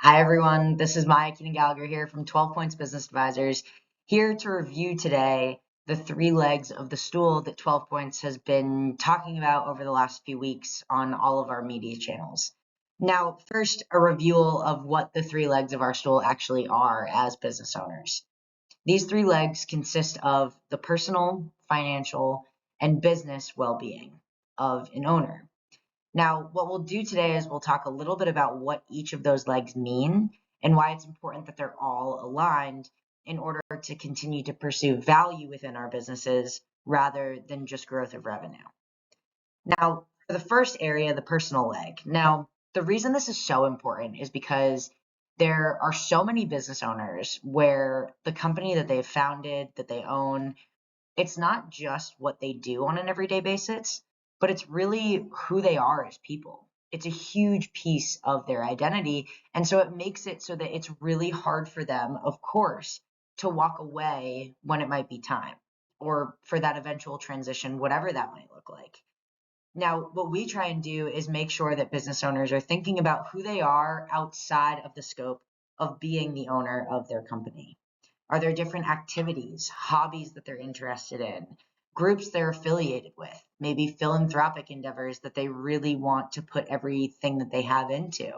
Hi, everyone. This is Maya Keenan Gallagher here from 12 Points Business Advisors, here to review today the three legs of the stool that 12 Points has been talking about over the last few weeks on all of our media channels. Now, first, a review of what the three legs of our stool actually are as business owners. These three legs consist of the personal, financial, and business well-being of an owner. Now, what we'll do today is we'll talk a little bit about what each of those legs mean and why it's important that they're all aligned in order to continue to pursue value within our businesses rather than just growth of revenue. Now, for the first area, the personal leg. Now, the reason this is so important is because there are so many business owners where the company that they've founded, that they own, it's not just what they do on an everyday basis, but it's really who they are as people. It's a huge piece of their identity. And so it makes it so that it's really hard for them, of course, to walk away when it might be time or for that eventual transition, whatever that might look like. Now, what we try and do is make sure that business owners are thinking about who they are outside of the scope of being the owner of their company. Are there different activities, hobbies that they're interested in, groups they're affiliated with, maybe philanthropic endeavors that they really want to put everything that they have into?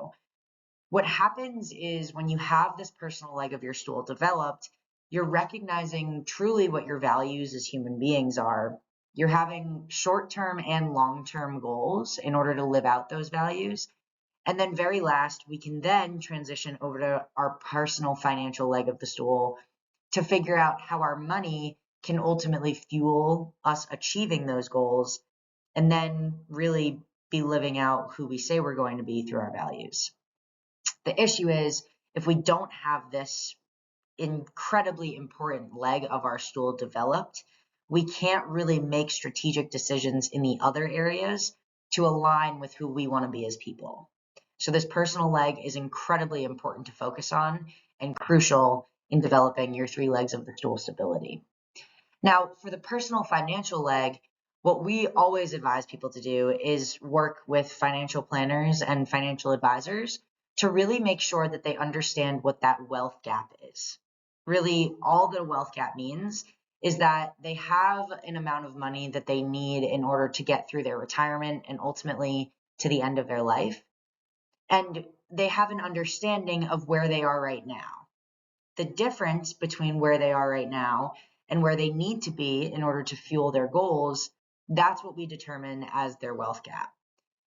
What happens is when you have this personal leg of your stool developed, you're recognizing truly what your values as human beings are. You're having short-term and long-term goals in order to live out those values. And then very last, we can then transition over to our personal financial leg of the stool to figure out how our money can ultimately fuel us achieving those goals and then really be living out who we say we're going to be through our values. The issue is if we don't have this incredibly important leg of our stool developed, we can't really make strategic decisions in the other areas to align with who we want to be as people. So this personal leg is incredibly important to focus on and crucial in developing your three legs of the stool stability. Now, for the personal financial leg, what we always advise people to do is work with financial planners and financial advisors to really make sure that they understand what that wealth gap is. Really, all the wealth gap means is that they have an amount of money that they need in order to get through their retirement and ultimately to the end of their life. And they have an understanding of where they are right now. The difference between where they are right now and where they need to be in order to fuel their goals, that's what we determine as their wealth gap.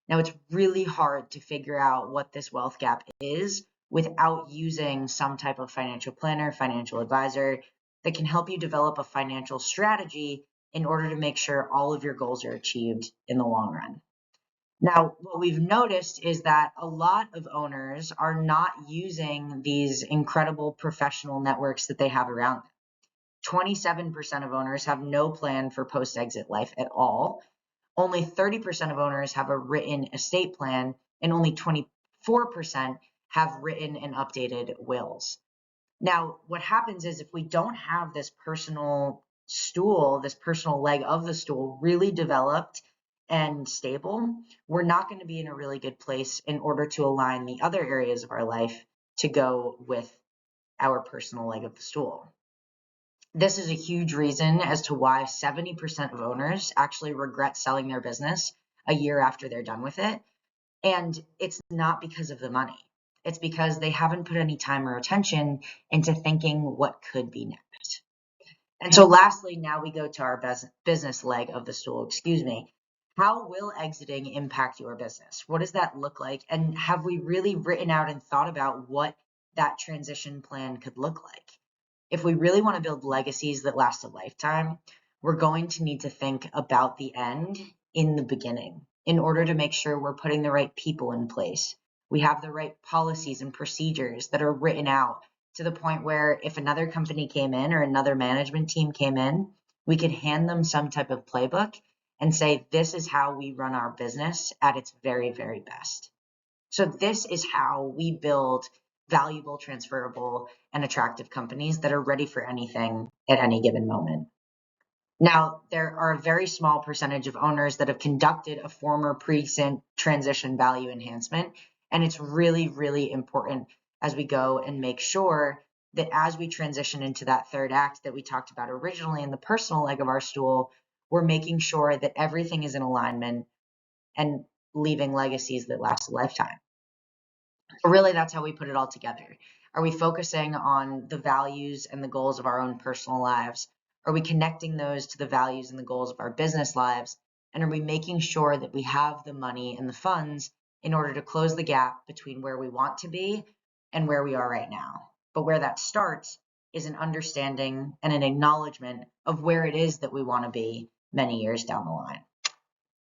Now, it's really hard to figure out what this wealth gap is without using some type of financial planner, financial advisor that can help you develop a financial strategy in order to make sure all of your goals are achieved in the long run. Now, what we've noticed is that a lot of owners are not using these incredible professional networks that they have around them. 27% of owners have no plan for post-exit life at all. Only 30% of owners have a written estate plan, and only 24% have written and updated wills. Now, what happens is if we don't have this personal stool, this personal leg of the stool really developed and stable, we're not going to be in a really good place in order to align the other areas of our life to go with our personal leg of the stool. This is a huge reason as to why 70% of owners actually regret selling their business a year after they're done with it. And it's not because of the money. It's because they haven't put any time or attention into thinking what could be next. And so lastly, now we go to our business leg of the stool, How will exiting impact your business? What does that look like? And have we really written out and thought about what that transition plan could look like? If we really want to build legacies that last a lifetime, we're going to need to think about the end in the beginning in order to make sure we're putting the right people in place. We have the right policies and procedures that are written out to the point where if another company came in or another management team came in, we could hand them some type of playbook and say, this is how we run our business at its very, very best. So this is how we build valuable, transferable, and attractive companies that are ready for anything at any given moment. Now, there are a very small percentage of owners that have conducted a former pre-transition value enhancement, and it's really, really important as we go and make sure that as we transition into that third act that we talked about originally in the personal leg of our stool, we're making sure that everything is in alignment and leaving legacies that last a lifetime. So really, that's how we put it all together. Are we focusing on the values and the goals of our own personal lives? Are we connecting those to the values and the goals of our business lives? And are we making sure that we have the money and the funds in order to close the gap between where we want to be and where we are right now? But where that starts is an understanding and an acknowledgement of where it is that we want to be many years down the line.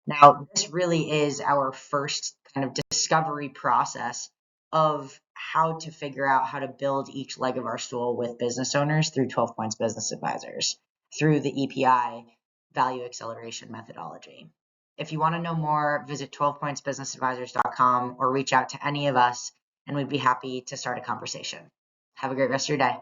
Now, this really is our first kind of discovery process of how to figure out how to build each leg of our stool with business owners through 12 Points Business Advisors, through the EPI value acceleration methodology. If you want to know more, visit 12pointsbusinessadvisors.com or reach out to any of us, and we'd be happy to start a conversation. Have a great rest of your day.